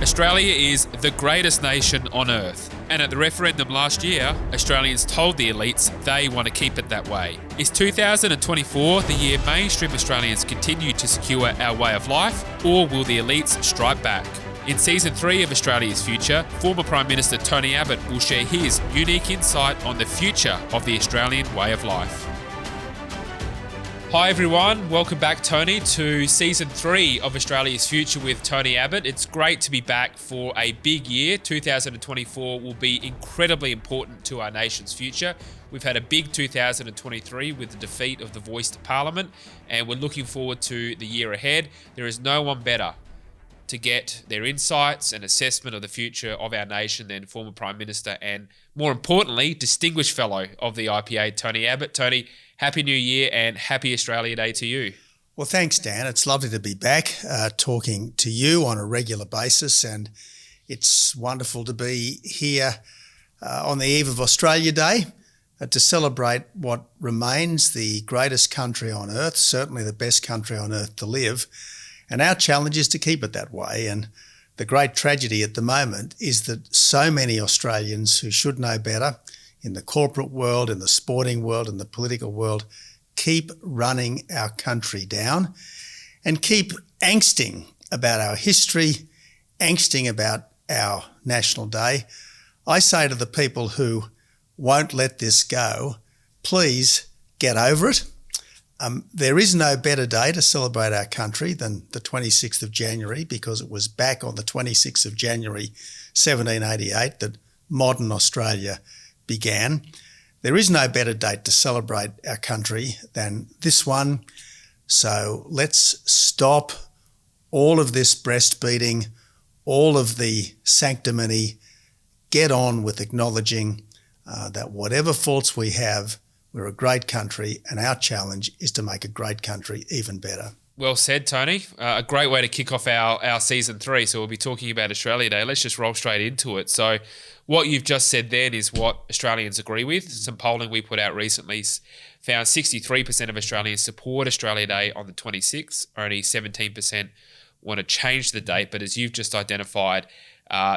Australia is the greatest nation on earth, and at the referendum last year, Australians told the elites they want to keep it that way. Is 2024 the year mainstream Australians continue to secure our way of life, or will the elites strike back? In Season 3 of Australia's Future, former Prime Minister Tony Abbott will share his unique insight on the future of the Australian way of life. Hi everyone, welcome back Tony to Season 3 of Australia's Future with Tony Abbott. It's great to be back for a big year. 2024 will be incredibly important to our nation's future. We've had a big 2023 with the defeat of the voice to Parliament, and we're looking forward to the year ahead. There is no one better to get their insights and assessment of the future of our nation than former Prime Minister and, more importantly, distinguished fellow of the IPA, Tony Abbott. Tony, Happy New Year and Happy Australia Day to you. Well, thanks, Dan. It's lovely to be back talking to you on a regular basis, and it's wonderful to be here on the eve of Australia Day to celebrate what remains the greatest country on earth, certainly the best country on earth to live. And our challenge is to keep it that way. And the great tragedy at the moment is that so many Australians who should know better in the corporate world, in the sporting world, in the political world, keep running our country down and keep angsting about our history, angsting about our National Day. I say to the people who won't let this go, please get over it. There is no better day to celebrate our country than the 26th of January, because it was back on the 26th of January 1788 that modern Australia began. There is no better date to celebrate our country than this one. So let's stop all of this breastbeating, all of the sanctimony, get on with acknowledging that whatever faults we have, we're a great country, and our challenge is to make a great country even better. Well said, Tony. A great way to kick off our Season 3. So we'll be talking about Australia Day. Let's just roll straight into it. So what you've just said then is what Australians agree with. Some polling we put out recently found 63% of Australians support Australia Day on the 26th. Only 17% want to change the date. But as you've just identified,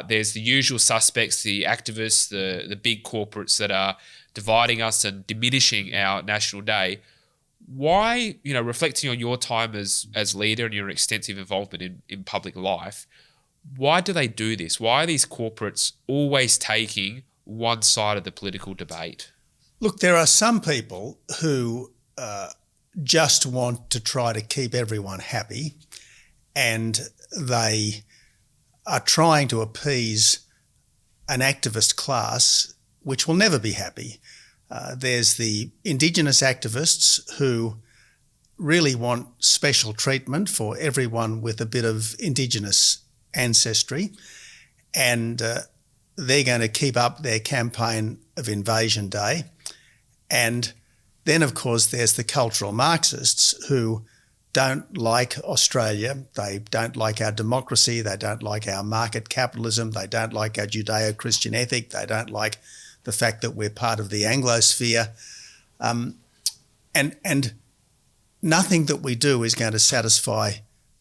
there's the usual suspects, the activists, the big corporates that are dividing us and diminishing our National Day. Why, reflecting on your time as leader and your extensive involvement in public life, why do they do this? Why are these corporates always taking one side of the political debate? Look, there are some people who just want to try to keep everyone happy, and they are trying to appease an activist class which will never be happy. There's the Indigenous activists who really want special treatment for everyone with a bit of Indigenous ancestry, and they're going to keep up their campaign of Invasion Day. And then, of course, there's the cultural Marxists who don't like Australia. They don't like our democracy. They don't like our market capitalism. They don't like our Judeo-Christian ethic. They don't like the fact that we're part of the Anglosphere. And nothing that we do is going to satisfy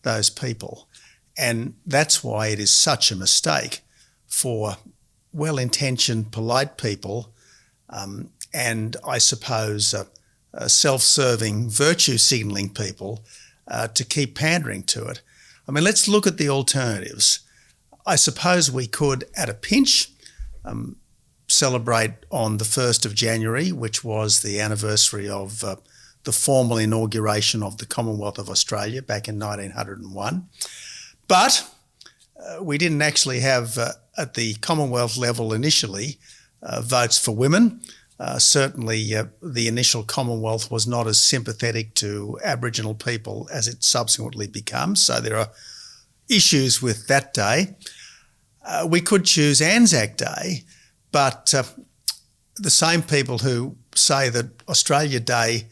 those people. And that's why it is such a mistake for well-intentioned, polite people and I suppose self-serving, virtue-signalling people to keep pandering to it. I mean, let's look at the alternatives. I suppose we could, at a pinch, celebrate on the 1st of January, which was the anniversary of the formal inauguration of the Commonwealth of Australia back in 1901. But we didn't actually have, at the Commonwealth level initially, votes for women. Certainly the initial Commonwealth was not as sympathetic to Aboriginal people as it subsequently becomes. So there are issues with that day. We could choose Anzac Day, but the same people who say that Australia Day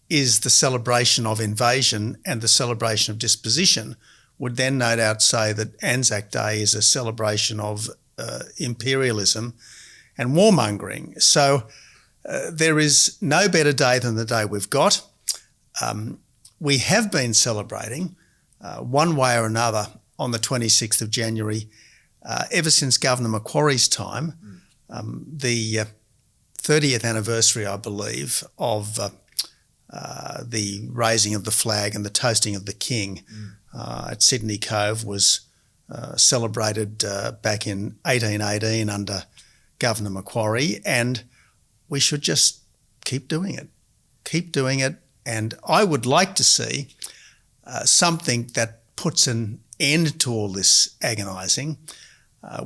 is the celebration of invasion and the celebration of disposition would then no doubt say that Anzac Day is a celebration of imperialism and warmongering. So there is no better day than the day we've got. We have been celebrating one way or another on the 26th of January ever since Governor Macquarie's time, the 30th anniversary, I believe, of the raising of the flag and the toasting of the King at Sydney Cove was celebrated back in 1818 under Governor Macquarie, and we should just keep doing it. And I would like to see something that puts an end to all this agonising,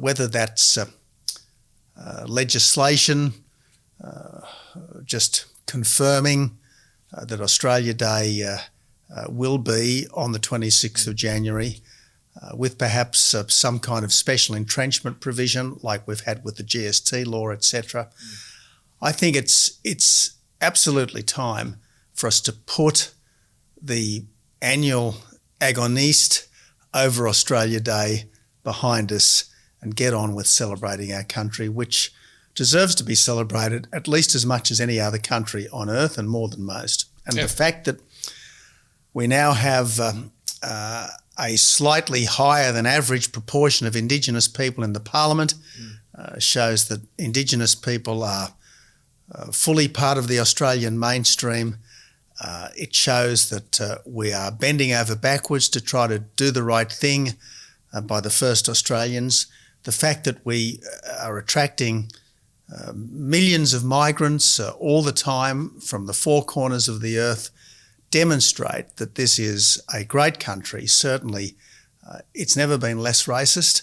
whether that's legislation, just confirming that Australia Day will be on the 26th of January, with perhaps some kind of special entrenchment provision like we've had with the GST law, etc. I think it's absolutely time for us to put the annual agoniste over Australia Day behind us and get on with celebrating our country, which deserves to be celebrated at least as much as any other country on earth and more than most. And the fact that we now have a slightly higher than average proportion of Indigenous people in the Parliament shows that Indigenous people are fully part of the Australian mainstream. It shows that we are bending over backwards to try to do the right thing by the first Australians. The fact that we are attracting millions of migrants all the time from the four corners of the earth demonstrate that this is a great country. Certainly, it's never been less racist.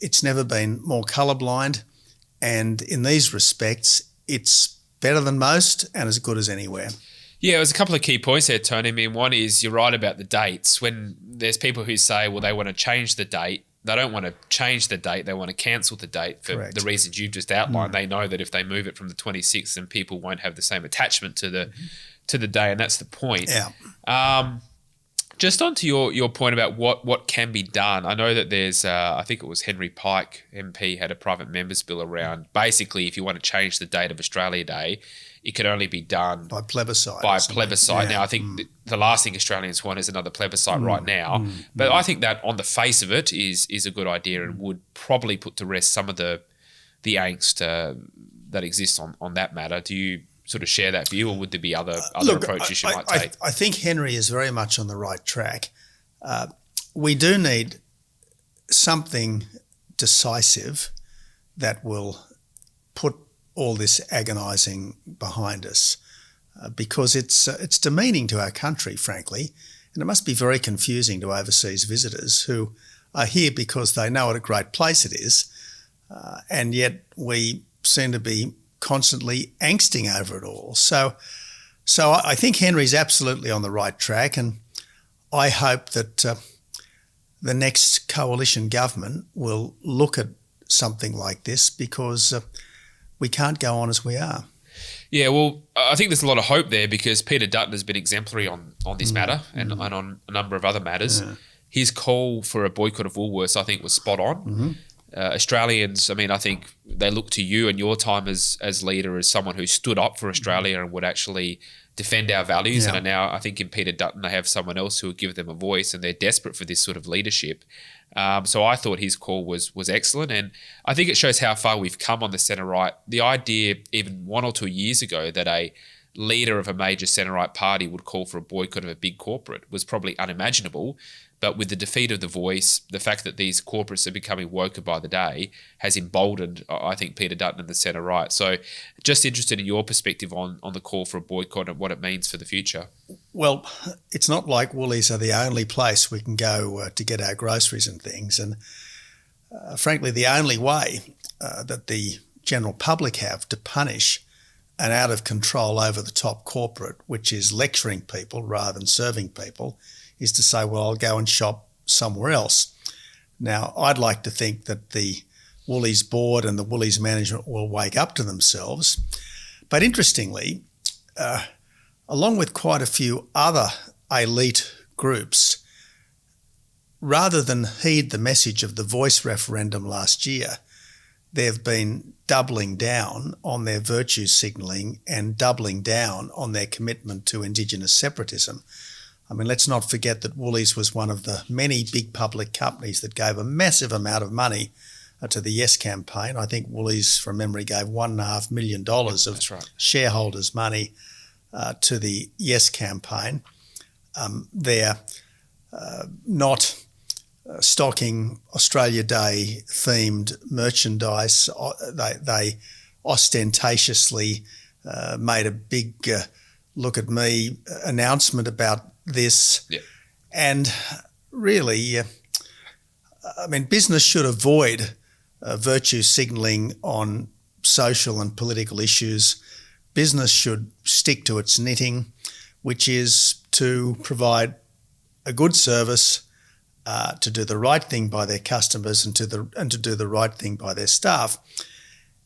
It's never been more colourblind. And in these respects, it's better than most and as good as anywhere. Yeah, there's a couple of key points there, Tony. I mean, one is you're right about the dates. When there's people who say, well, they want to change the date, they don't want to change the date, they want to cancel the date for the reasons you've just outlined. They know that if they move it from the 26th, then people won't have the same attachment to the day, and that's the point. Yeah. Just on to your point about what can be done. I know that there's, I think it was Henry Pike, MP, had a private members bill around. Basically, if you want to change the date of Australia Day, it can only be done by plebiscite. Yeah. Now, I think the last thing Australians want is another plebiscite right now. But I think that on the face of it is a good idea and would probably put to rest some of the angst that exists on that matter. Do you sort of share that view, or would there be other approaches you might take? I think Henry is very much on the right track. We do need something decisive that will put all this agonising behind us, because it's demeaning to our country, frankly, and it must be very confusing to overseas visitors who are here because they know what a great place it is, and yet we seem to be constantly angsting over it all. So I think Henry's absolutely on the right track, and I hope that the next coalition government will look at something like this, because we can't go on as we are. Yeah, well, I think there's a lot of hope there, because Peter Dutton has been exemplary on this matter and on a number of other matters. Yeah. His call for a boycott of Woolworths, I think, was spot on. Australians, I mean, I think they look to you and your time as leader as someone who stood up for Australia and would actually defend our values. Yeah. And now I think in Peter Dutton they have someone else who will give them a voice, and they're desperate for this sort of leadership. So I thought his call was excellent, and I think it shows how far we've come on the centre-right. The idea even 1 or 2 years ago that a leader of a major centre-right party would call for a boycott of a big corporate was probably unimaginable. But with the defeat of The Voice, the fact that these corporates are becoming woker by the day has emboldened, I think, Peter Dutton and the centre-right. So just interested in your perspective on the call for a boycott and what it means for the future. Well, it's not like Woolies are the only place we can go to get our groceries and things. And frankly, the only way that the general public have to punish an out-of-control, over-the-top corporate, which is lecturing people rather than serving people, is to say, well, I'll go and shop somewhere else. Now, I'd like to think that the Woolies board and the Woolies management will wake up to themselves. But interestingly, along with quite a few other elite groups, rather than heed the message of the Voice referendum last year, they've been doubling down on their virtue signalling and doubling down on their commitment to Indigenous separatism. I mean, let's not forget that Woolies was one of the many big public companies that gave a massive amount of money to the Yes campaign. I think Woolies, from memory, gave $1.5 million of shareholders' money to the Yes campaign. They're not stocking Australia Day themed merchandise. They ostentatiously made a big look at me announcement about this. Yeah. And really, I mean, business should avoid virtue signalling on social and political issues. Business should stick to its knitting, which is to provide a good service, to do the right thing by their customers and to do the right thing by their staff.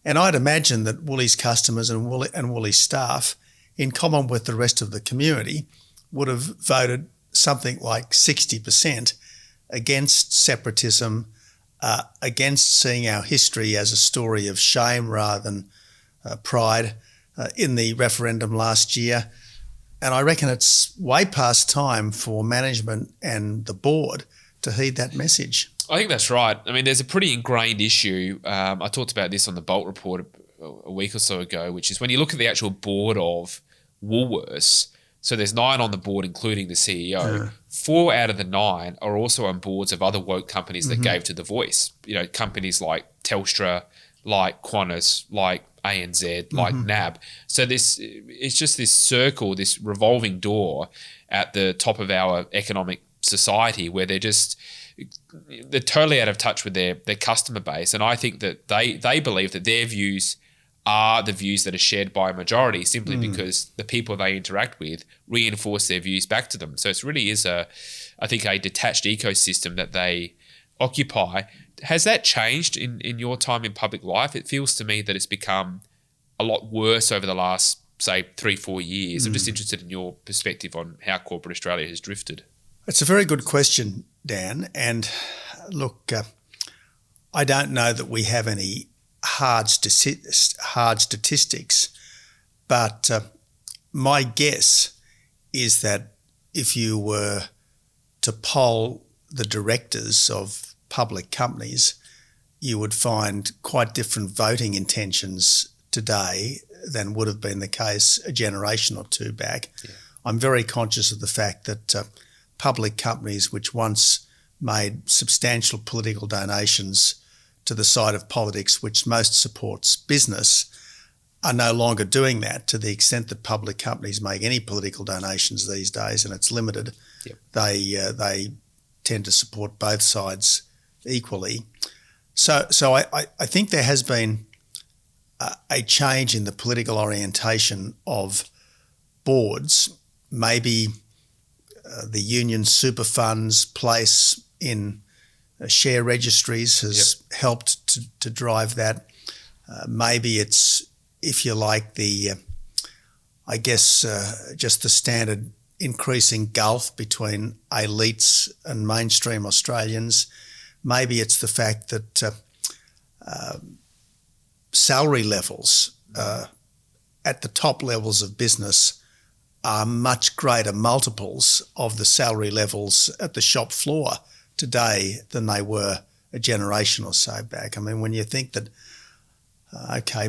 And I'd imagine that Woolies customers and Woolies staff, in common with the rest of the community, would have voted something like 60% against separatism, against seeing our history as a story of shame rather than pride in the referendum last year. And I reckon it's way past time for management and the board to heed that message. I think that's right. I mean, there's a pretty ingrained issue. I talked about this on the Bolt report a week or so ago, which is when you look at the actual board of Woolworths, so there's 9 on the board, including the CEO. 4 out of the 9 are also on boards of other woke companies that gave to The Voice. You know, companies like Telstra, like Qantas, like ANZ, like NAB. So it's just this circle, this revolving door at the top of our economic society where they're totally out of touch with their customer base. And I think that they believe that their views are the views that are shared by a majority simply because the people they interact with reinforce their views back to them. So it really is I think a detached ecosystem that they occupy. Has that changed in your time in public life? It feels to me that it's become a lot worse over the last, say, 3-4 years. I'm just interested in your perspective on how corporate Australia has drifted. It's a very good question, Dan. And look, I don't know that we have any hard statistics, but my guess is that if you were to poll the directors of public companies, you would find quite different voting intentions today than would have been the case a generation or two back. Yeah. I'm very conscious of the fact that public companies which once made substantial political donations to the side of politics which most supports business are no longer doing that, to the extent that public companies make any political donations these days, and it's limited. Yep. They tend to support both sides equally. So I think there has been a change in the political orientation of boards. Maybe the union super funds place in share registries has helped to drive that. Maybe it's, if you like, just the standard increasing gulf between elites and mainstream Australians. Maybe it's the fact that salary levels at the top levels of business are much greater multiples of the salary levels at the shop floor today than they were a generation or so back. I mean, when you think that,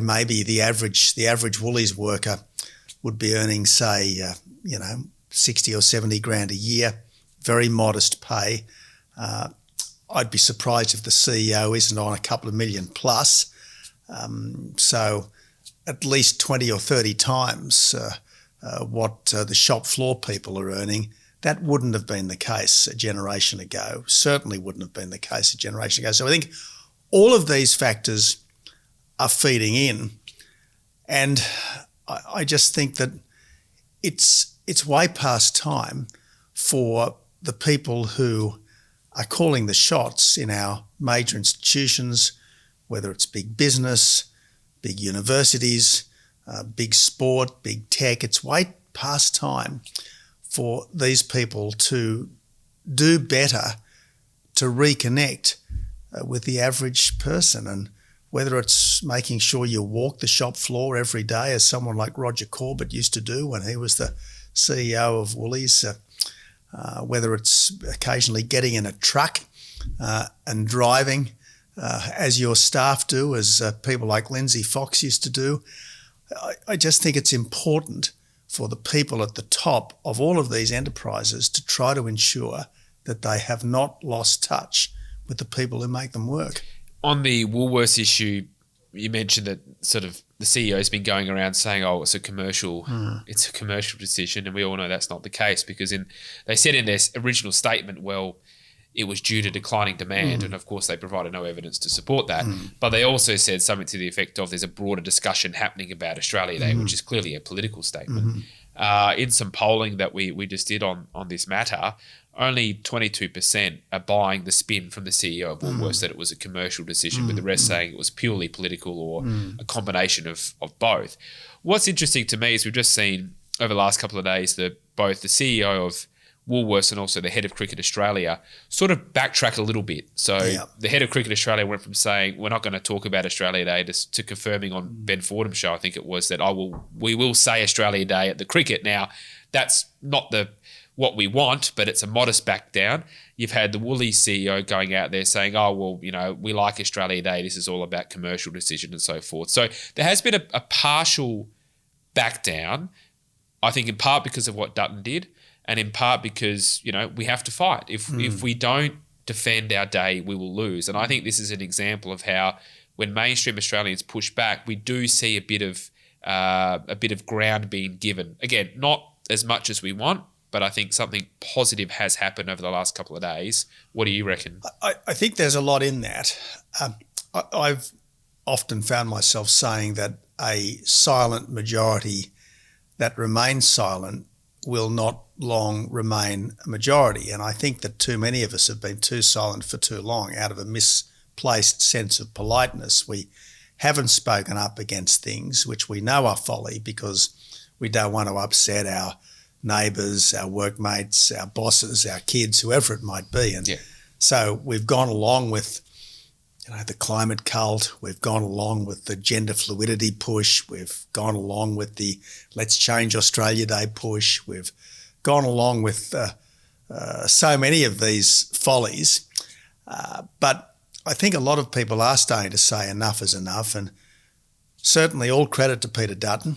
maybe the average Woolies worker would be earning, say, 60 or 70 grand a year, very modest pay. I'd be surprised if the CEO isn't on a couple of million plus. So at least 20 or 30 times what the shop floor people are earning. That wouldn't have been the case a generation ago, certainly wouldn't have been the case a generation ago. So I think all of these factors are feeding in, and I just think that it's way past time for the people who are calling the shots in our major institutions, whether it's big business, big universities, big sport, big tech. It's way past time for these people to do better, to reconnect with the average person. And whether it's making sure you walk the shop floor every day, as someone like Roger Corbett used to do when he was the CEO of Woolies, whether it's occasionally getting in a truck and driving as your staff do, as people like Lindsay Fox used to do. I just think it's important for the people at the top of all of these enterprises to try to ensure that they have not lost touch with the people who make them work. On the Woolworths issue, you mentioned that sort of the CEO has been going around saying, "Oh, it's a commercial decision," and we all know that's not the case, because they said in their original statement, well, it was due to declining demand, and of course they provided no evidence to support that. But they also said something to the effect of, there's a broader discussion happening about Australia Day, which is clearly a political statement. In some polling that we just did on this matter, only 22% are buying the spin from the CEO of Woolworths that it was a commercial decision, with the rest saying it was purely political or a combination of both. What's interesting to me is we've just seen over the last couple of days that both the CEO of Woolworths and also the head of Cricket Australia sort of backtrack a little bit. So the head of Cricket Australia went from saying, we're not going to talk about Australia Day, to confirming on Ben Fordham's show, I think it was, that we will say Australia Day at the cricket. Now, that's not what we want, but it's a modest back down. You've had the Woolies CEO going out there saying, oh, well, we like Australia Day. This is all about commercial decision and so forth. So there has been a partial back down, I think in part because of what Dutton did, and in part because, we have to fight. If we don't defend our day, we will lose. And I think this is an example of how, when mainstream Australians push back, we do see a bit of ground being given. Again, not as much as we want, but I think something positive has happened over the last couple of days. What do you reckon? I think there's a lot in that. I've often found myself saying that a silent majority that remains silent will not long remain a majority. And I think that too many of us have been too silent for too long out of a misplaced sense of politeness. We haven't spoken up against things which we know are folly because we don't want to upset our neighbours, our workmates, our bosses, our kids, whoever it might be. And so we've gone along with the climate cult, we've gone along with the gender fluidity push, we've gone along with the Let's Change Australia Day push, we've gone along with so many of these follies. But I think a lot of people are starting to say enough is enough, and certainly all credit to Peter Dutton.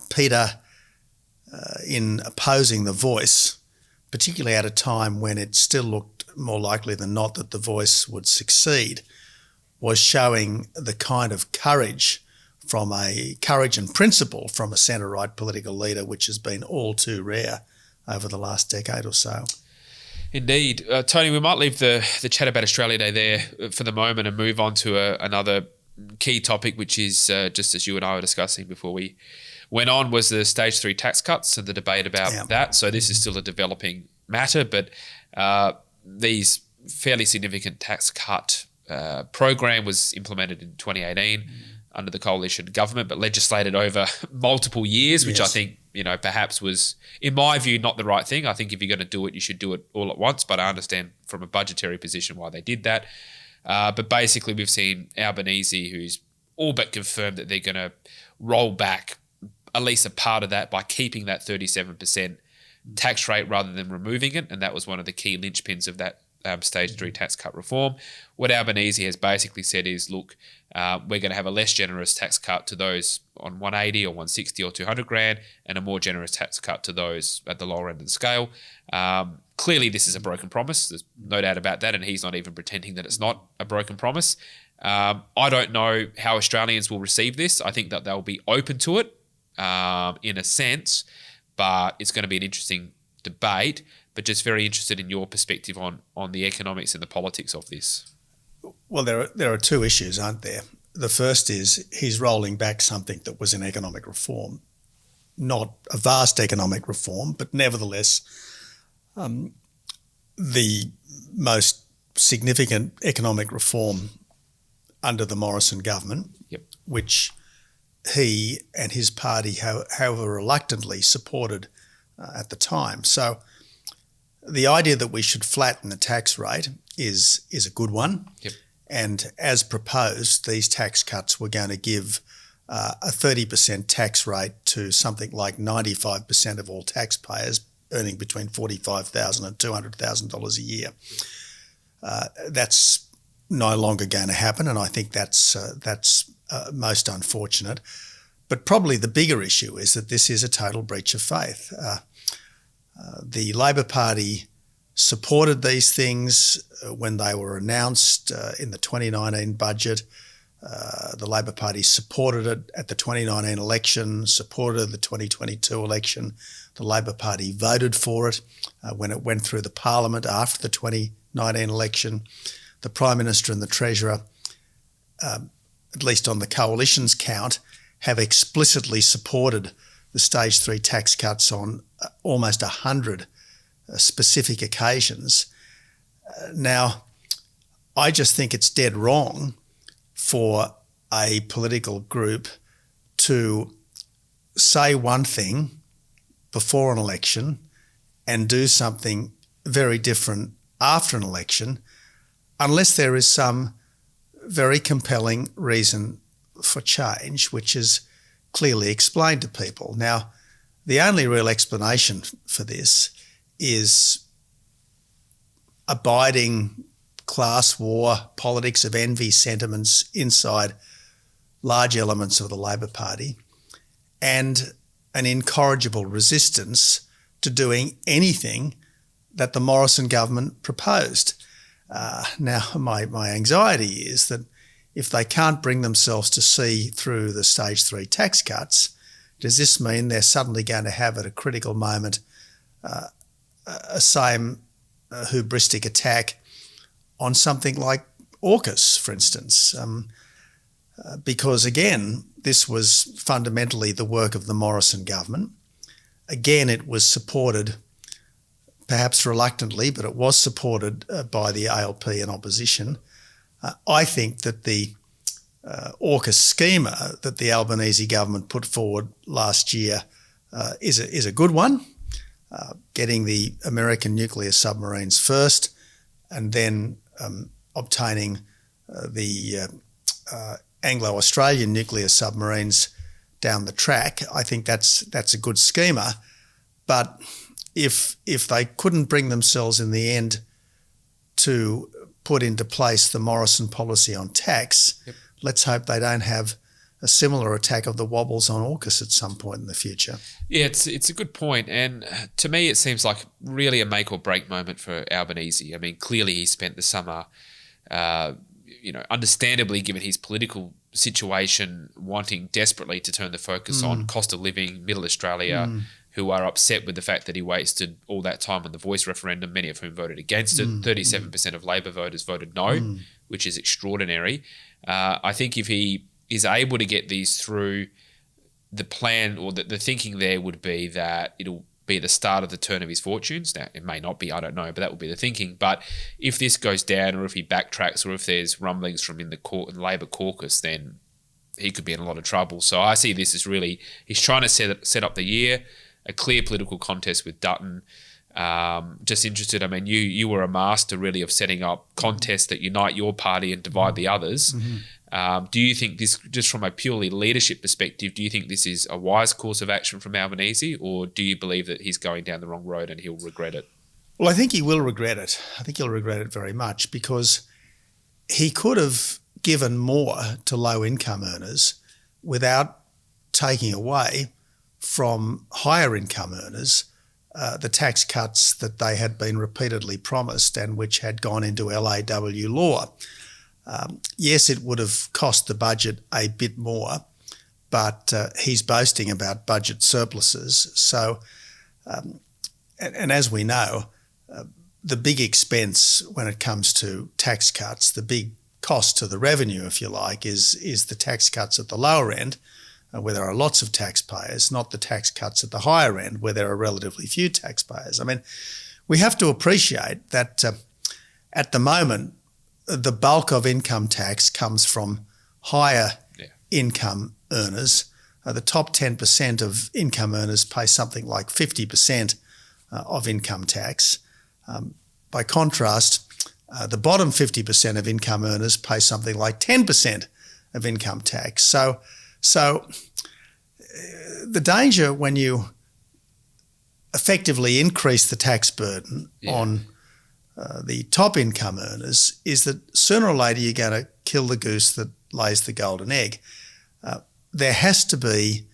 Peter, in opposing The Voice, particularly at a time when it still looked more likely than not that The Voice would succeed, was showing the kind of courage and principle from a centre-right political leader, which has been all too rare over the last decade or so. Indeed. Tony, we might leave the chat about Australia Day there for the moment and move on to another key topic, which is, just as you and I were discussing before we went on, was the Stage 3 tax cuts and the debate about that. So this is still a developing matter, but these fairly significant tax cut program was implemented in 2018 under the coalition government, but legislated over multiple years, which I think, perhaps was, in my view, not the right thing. I think if you're going to do it, you should do it all at once, but I understand from a budgetary position why they did that. But basically, we've seen Albanese, who's all but confirmed that they're going to roll back at least a part of that by keeping that 37% tax rate rather than removing it, and that was one of the key linchpins of that Stage 3 tax cut reform. What Albanese has basically said is, look, we're going to have a less generous tax cut to those on 180 or 160 or 200 grand, and a more generous tax cut to those at the lower end of the scale. Clearly, this is a broken promise. There's no doubt about that, and he's not even pretending that it's not a broken promise. I don't know how Australians will receive this. I think that they'll be open to it in a sense, but it's going to be an interesting debate. But just very interested in your perspective on the economics and the politics of this. Well, there are two issues, aren't there? The first is he's rolling back something that was an economic reform, not a vast economic reform, but nevertheless the most significant economic reform under the Morrison government, which he and his party, however reluctantly, supported at the time. So the idea that we should flatten the tax rate is a good one. And as proposed, these tax cuts were going to give a 30% tax rate to something like 95% of all taxpayers earning between $45,000 and $200,000 a year. That's no longer going to happen, and I think that's most unfortunate. But probably the bigger issue is that this is a total breach of faith. The Labor Party supported these things when they were announced in the 2019 budget. The Labor Party supported it at the 2019 election, supported the 2022 election. The Labor Party voted for it when it went through the Parliament after the 2019 election. The Prime Minister and the Treasurer, at least on the coalition's count, have explicitly supported the Stage 3 tax cuts on almost 100 specific occasions. Now, I just think it's dead wrong for a political group to say one thing before an election and do something very different after an election, unless there is some very compelling reason for change, which is clearly explained to people. Now, the only real explanation for this is abiding class war, politics of envy sentiments inside large elements of the Labor Party, and an incorrigible resistance to doing anything that the Morrison government proposed. Now, my anxiety is that if they can't bring themselves to see through the Stage 3 tax cuts, does this mean they're suddenly going to have at a critical moment a same hubristic attack on something like AUKUS, for instance? Because again, this was fundamentally the work of the Morrison government. Again, it was supported, perhaps reluctantly, but it was supported by the ALP and opposition. I think that the AUKUS schema that the Albanese government put forward last year is a good one, getting the American nuclear submarines first and then obtaining the Anglo-Australian nuclear submarines down the track. I think that's a good schema. But if they couldn't bring themselves in the end to put into place the Morrison policy on tax, yep, let's hope they don't have a similar attack of the wobbles on AUKUS at some point in the future. Yeah, it's a good point. And to me, it seems like really a make or break moment for Albanese. I mean, clearly he spent the summer, understandably given his political situation, wanting desperately to turn the focus on cost of living, middle Australia, who are upset with the fact that he wasted all that time on the Voice referendum, many of whom voted against it. 37% of Labor voters voted no, which is extraordinary. I think if he is able to get these through, the plan or the thinking there would be that it'll be the start of the turn of his fortunes. Now, it may not be, I don't know, but that would be the thinking. But if this goes down, or if he backtracks, or if there's rumblings from in the Labor caucus, then he could be in a lot of trouble. So I see this as really, he's trying to set up the year, a clear political contest with Dutton. Just interested, I mean, you were a master really of setting up contests that unite your party and divide the others. Do you think this, just from a purely leadership perspective, do you think this is a wise course of action from Albanese, or do you believe that he's going down the wrong road and he'll regret it? Well, I think he will regret it. I think he'll regret it very much, because he could have given more to low-income earners without taking away from higher income earners the tax cuts that they had been repeatedly promised and which had gone into LAW law. Yes, it would have cost the budget a bit more, but he's boasting about budget surpluses. So, and as we know, the big expense when it comes to tax cuts, the big cost to the revenue, if you like, is the tax cuts at the lower end, where there are lots of taxpayers, not the tax cuts at the higher end, where there are relatively few taxpayers. I mean, we have to appreciate that at the moment, the bulk of income tax comes from higher income earners. The top 10% of income earners pay something like 50% of income tax. By contrast, the bottom 50% of income earners pay something like 10% of income tax. So the danger when you effectively increase the tax burden on the top income earners is that sooner or later you're going to kill the goose that lays the golden egg. There has to be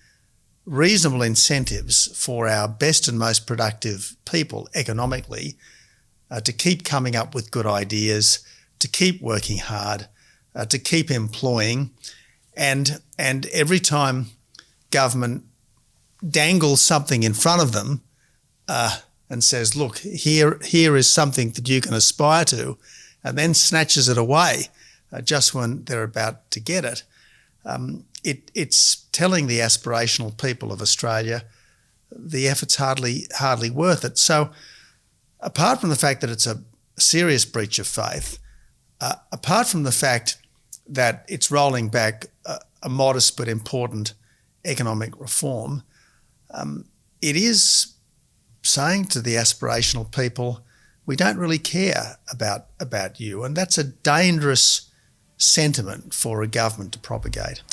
reasonable incentives for our best and most productive people economically to keep coming up with good ideas, to keep working hard, to keep employing. And every time government dangles something in front of them and says, look, here is something that you can aspire to, and then snatches it away just when they're about to get it, it's telling the aspirational people of Australia the effort's hardly worth it. So apart from the fact that it's a serious breach of faith, apart from the fact that it's rolling back a modest but important economic reform, it is saying to the aspirational people, we don't really care about you. And that's a dangerous sentiment for a government to propagate.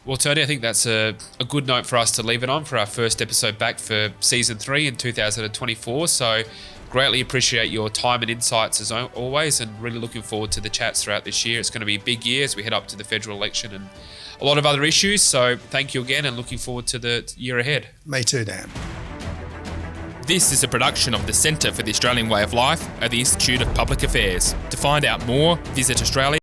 Well, Tony, I think that's a good note for us to leave it on for our first episode back for Season 3 in 2024. So greatly appreciate your time and insights as always, and really looking forward to the chats throughout this year. It's going to be a big year as we head up to the federal election and a lot of other issues. So thank you again and looking forward to the year ahead. Me too, Dan. This is a production of the Centre for the Australian Way of Life at the Institute of Public Affairs. To find out more, visit australia.org.au.